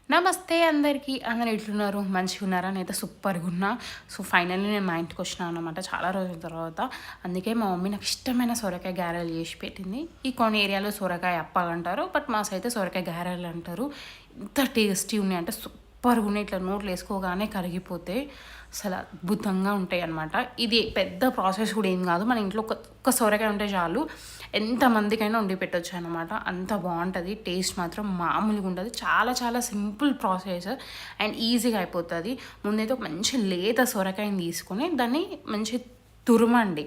నమస్తే అందరికీ. అందరూ ఎట్లున్నారు? మంచిగా ఉన్నారా? నేనైతే సూపర్గా ఉన్నా. సో ఫైనల్లీ నేను మా ఇంటికి వచ్చినా అనమాట చాలా రోజుల తర్వాత. అందుకే మా మమ్మీ నాకు ఇష్టమైన సొరకాయ గారెలు చేసి పెట్టింది. ఈ కొన్ని ఏరియాలో సొరకాయ అప్పాలంటారు, బట్ మా సైడ్ అయితే సొరకాయ గారెలు అంటారు. ఎంత టేస్టీ ఉన్నాయి అంటే సూపర్గా ఉన్నాయి. ఇట్లా నోట్లో వేసుకోగానే కరిగిపోతే అసలు అద్భుతంగా ఉంటాయి అనమాట. ఇది పెద్ద ప్రాసెస్ కూడా ఏం కాదు. మన ఇంట్లో ఒక్క సొరకాయ ఉంటే చాలు, ఎంతమందికైనా వండి పెట్టచ్చు అనమాట. అంత బాగుంటుంది. టేస్ట్ మాత్రం మామూలుగా ఉంటుంది. చాలా చాలా సింపుల్ ప్రాసెస్ అండ్ ఈజీగా అయిపోతుంది. ముందైతే ఒక మంచి లేత సొరకాయని తీసుకొని దాన్ని మంచి తురుమండి.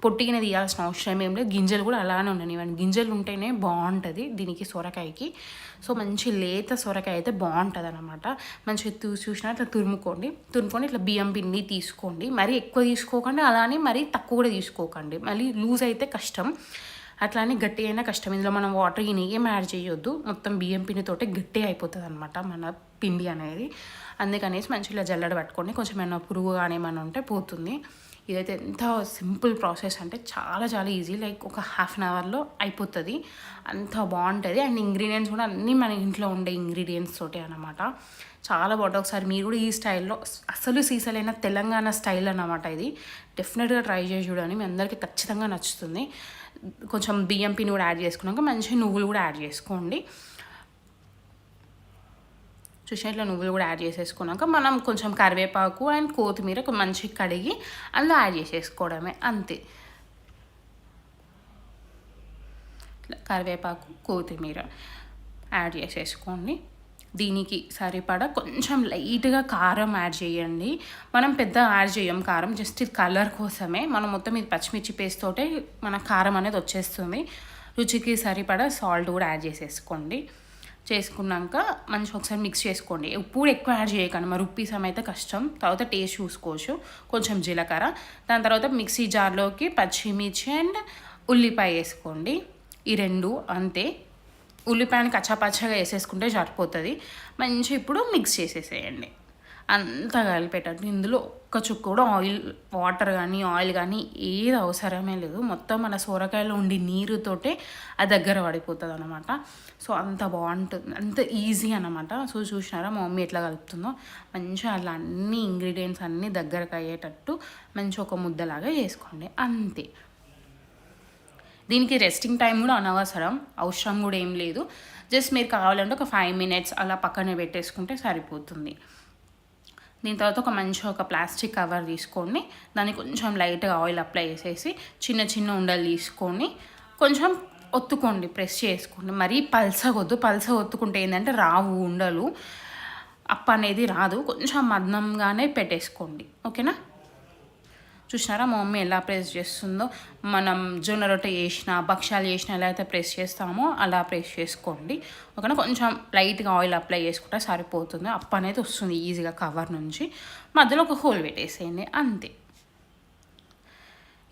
పొట్టిగానే తీయాల్సిన అవసరం ఏం లేదు. గింజలు కూడా అలానే ఉండనివ్వండి. గింజలు ఉంటేనే బాగుంటుంది దీనికి, సొరకాయకి. సో మంచి లేత సొరకాయ అయితే బాగుంటుంది అనమాట. మంచిగా చూసినా ఇట్లా తురుముకొని ఇట్లా బియ్యం పిండి తీసుకోండి. మరీ ఎక్కువ తీసుకోకండి, అలానే మరీ తక్కువ కూడా తీసుకోకండి. మళ్ళీ లూజ్ అయితే కష్టం, అట్లానే గట్టి అయినా కష్టం. ఇందులో మనం వాటర్ ఏం యాడ్ చేయొద్దు. మొత్తం బియ్యం పిండితోటే గట్టి అయిపోతుంది అనమాట మన పిండి అనేది. అందుకనేసి మంచిగా ఇలా జల్లెడ పట్టుకోండి. కొంచెం ఏమైనా పురుగు కానీ ఏమైనా ఉంటే పోతుంది. ఇదైతే ఎంత సింపుల్ ప్రాసెస్ అంటే చాలా చాలా ఈజీ, లైక్ ఒక హాఫ్ అన్ అవర్లో అయిపోతుంది. అంత బాగుంటుంది. అండ్ ఇంగ్రీడియంట్స్ కూడా అన్నీ మన ఇంట్లో ఉండే ఇంగ్రీడియంట్స్ తోటే అనమాట. చాలా బాగుంటుంది. ఒకసారి మీరు కూడా ఈ స్టైల్లో, అసలు సీసలైన తెలంగాణ స్టైల్ అన్నమాట ఇది. డెఫినెట్గా ట్రై చేసి చూడండి, మీ అందరికీ ఖచ్చితంగా నచ్చుతుంది. కొంచెం బియ్యం పిండి కూడా యాడ్ చేసుకున్నాక మంచిగా నువ్వులు కూడా యాడ్ చేసుకోండి. చూసిన ఇట్లా నువ్వులు కూడా యాడ్ చేసేసుకున్నాక మనం కొంచెం కరివేపాకు అండ్ కొత్తిమీర మంచిగా కడిగి అందులో యాడ్ చేసేసుకోవడమే, అంతే. కరివేపాకు కొత్తిమీర యాడ్ చేసేసుకోండి. దీనికి సరిపడా కొంచెం లైట్గా కారం యాడ్ చేయండి. మనం పెద్ద యాడ్ చేయం కారం, జస్ట్ ఇది కలర్ కోసమే. మనం మొత్తం ఇది పచ్చిమిర్చి పేస్ట్ తోటే మన కారం అనేది వచ్చేస్తుంది. రుచికి సరిపడా సాల్ట్ కూడా యాడ్ చేసేసుకోండి. చేసుకున్నాక మంచిగా ఒకసారి మిక్స్ చేసుకోండి. ఉప్పు ఎక్కువ యాడ్ చేయకండి, మరి ఉప్పు అయితే కష్టం. తర్వాత టేస్ట్ చూసుకోవచ్చు. కొంచెం జీలకర్ర, దాని తర్వాత మిక్సీ జార్లోకి పచ్చిమిర్చి అండ్ ఉల్లిపాయ వేసుకోండి. ఈ రెండు అంతే. ఉల్లిపాయని కచ్చాపచ్చగా వేసేసుకుంటే సరిపోతుంది. మంచిగా ఇప్పుడు మిక్స్ చేసేసేయండి. అంతా కలిపేటట్టు. ఇందులో ఒక్క చుక్క కూడా వాటర్ కానీ ఆయిల్ కానీ ఏది అవసరమే లేదు. మొత్తం మన సొరకాయలో ఉండి నీరుతోటే అది దగ్గర పడిపోతుంది అనమాట. సో అంత బాగుంటుంది, అంత ఈజీ అనమాట. సో చూసినారా మా మమ్మీ ఎట్లా కలుపుతుందో. మంచిగా అట్లా అన్ని ఇంగ్రీడియంట్స్ అన్నీ దగ్గరకు అయ్యేటట్టు మంచిగా ఒక ముద్దలాగా చేసుకోండి, అంతే. దీనికి రెస్టింగ్ టైం కూడా అవసరం కూడా ఏం లేదు. జస్ట్ మీరు కావాలంటే ఒక 5 minutes అలా పక్కనే పెట్టేసుకుంటే సరిపోతుంది. దీని తర్వాత ఒక ప్లాస్టిక్ కవర్ తీసుకోండి. దాన్ని కొంచెం లైట్గా ఆయిల్ అప్లై చేసేసి చిన్న చిన్న ఉండలు తీసుకొని కొంచెం ఒత్తుకోండి, ప్రెస్ చేసుకోండి. మరీ పల్సగా ఒత్తుకుంటే ఏంటంటే రావు ఉండలు, అప్ప అనేది రాదు. కొంచెం మద్దంగానే పెట్టేసుకోండి, ఓకేనా. చూసినారా మా మమ్మీ ఎలా ప్రెస్ చేస్తుందో. మనం జొన్న రొట్టె చేసిన, భక్షాలు చేసిన ఎలా అయితే ప్రెస్ చేస్తామో అలా ప్రెస్ చేసుకోండి, ఓకేనా. కొంచెం లైట్గా ఆయిల్ అప్లై చేసుకుంటే సరిపోతుంది. అప్ప అనేది వస్తుంది ఈజీగా కవర్ నుంచి. మధ్యలో ఒక హోల్ పెట్టేసేయండి, అంతే.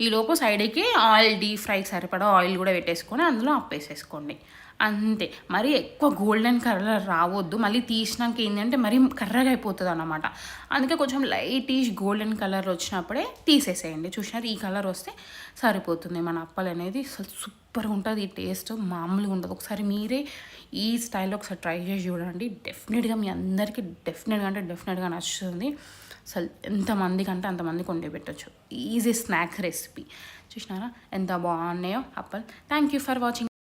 ఈలోపు సైడ్కి ఆయిల్ డీప్ ఫ్రైకి సరిపడా ఆయిల్ కూడా పెట్టేసుకొని అందులో అప్పేసేసుకోండి, అంతే. మరీ ఎక్కువ గోల్డెన్ కలర్ రావద్దు. మళ్ళీ తీసినాక ఏంటంటే మరీ కర్రగా అయిపోతుంది అన్నమాట. అందుకే కొంచెం లైటిష్ గోల్డెన్ కలర్ వచ్చినప్పుడే తీసేసేయండి. చూసినారు, ఈ కలర్ వస్తే సరిపోతుంది. మన అప్పలు అనేది సూపర్గా ఉంటుంది. ఈ టేస్ట్ మామూలుగా ఉంటుంది. ఒకసారి మీరే ఈ స్టైల్లో ఒకసారి ట్రై చేసి చూడండి. డెఫినెట్గా మీ అందరికీ డెఫినెట్గా నచ్చుతుంది. అసలు ఎంతమందికి అంటే అంతమందికి వండి పెట్టచ్చు. Easy snack recipe. చూసినారా ఎంత బాగున్నాయో అప్పలు. Thank you for watching.